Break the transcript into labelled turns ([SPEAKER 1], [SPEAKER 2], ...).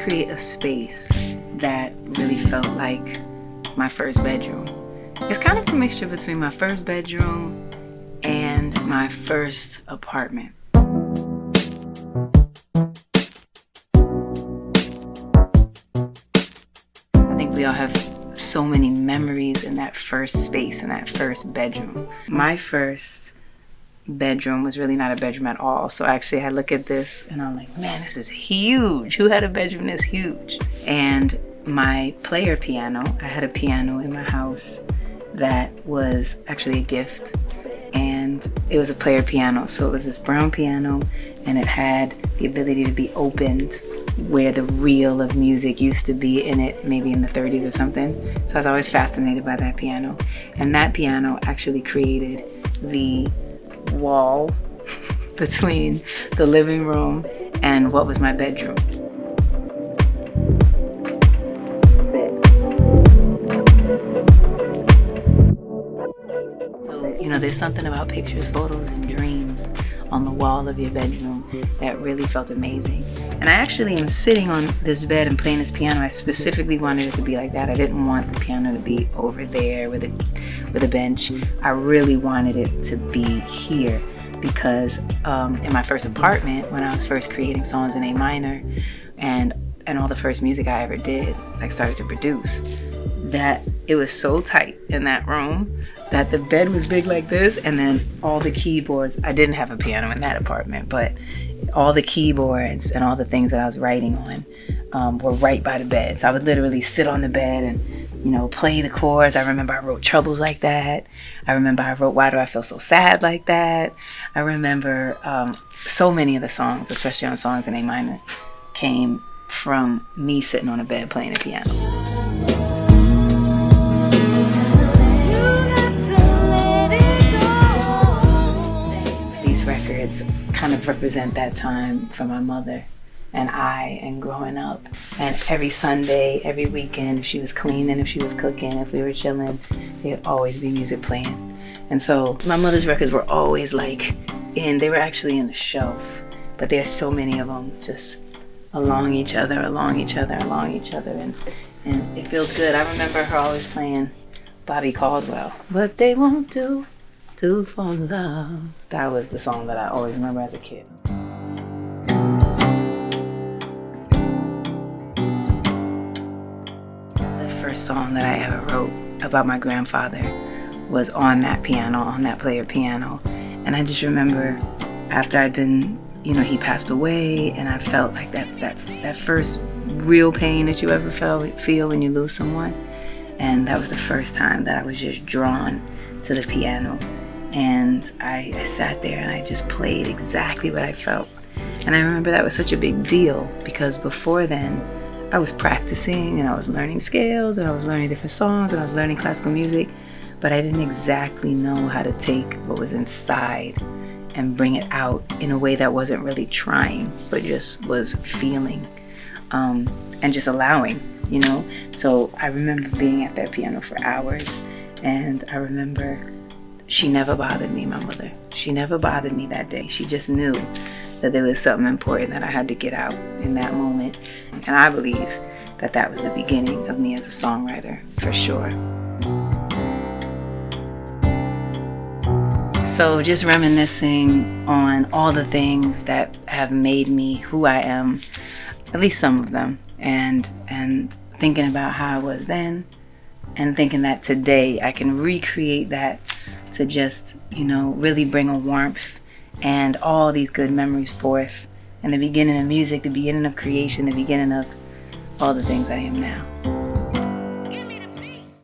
[SPEAKER 1] create a space that really felt like my first bedroom. It's kind of a mixture between my first bedroom and my first apartment. I think we all have so many memories in that first space, in that first bedroom. My first bedroom was really not a bedroom at all. So actually I look at this and I'm like, man, this is huge. Who had a bedroom this huge? And my player piano, I had a piano in my house that was actually a gift. And it was a player piano. So it was this brown piano and it had the ability to be opened where the reel of music used to be in it, maybe in the 30s or something. So I was always fascinated by that piano. And that piano actually created the wall between the living room and what was my bedroom. So, you know, there's something about pictures, photos, and dreams on the wall of your bedroom that really felt amazing. And I actually am sitting on this bed and playing this piano. I specifically wanted it to be like that. I didn't want the piano to be over there with a bench. I really wanted it to be here because in my first apartment, when I was first creating songs in A minor and all the first music I ever did, like started to produce, that it was so tight in that room that the bed was big like this, and then all the keyboards, I didn't have a piano in that apartment, but all the keyboards and all the things that I was writing on were right by the bed. So I would literally sit on the bed and, you know, play the chords. I remember I wrote Troubles like that. I remember I wrote Why Do I Feel So Sad like that. I remember so many of the songs, especially on songs in A minor, came from me sitting on a bed playing the piano. These records kind of represent that time for my mother and I, and growing up. And every Sunday, every weekend, if she was cleaning, if she was cooking, if we were chilling, there'd always be music playing. And so my mother's records were always like they were actually in the shelf, but there's so many of them just along each other, and it feels good. I remember her always playing Bobby Caldwell. But they won't do for love. That was the song that I always remember as a kid. First song that I ever wrote about my grandfather was on that piano, on that player piano. And I just remember after I'd been, you know, he passed away, and I felt like that first real pain that you ever feel when you lose someone. And that was the first time that I was just drawn to the piano. And I sat there and I just played exactly what I felt. And I remember that was such a big deal because before then, I was practicing and I was learning scales and I was learning different songs and I was learning classical music, but I didn't exactly know how to take what was inside and bring it out in a way that wasn't really trying, but just was feeling and just allowing, you know? So I remember being at that piano for hours, and I remember she never bothered me, my mother. She never bothered me that day. She just knew that there was something important that I had to get out in that moment. And I believe that that was the beginning of me as a songwriter, for sure. So just reminiscing on all the things that have made me who I am, at least some of them, and thinking about how I was then, and thinking that today I can recreate that to just, you know, really bring a warmth and all these good memories forth, and the beginning of music, the beginning of creation, the beginning of all the things I am now.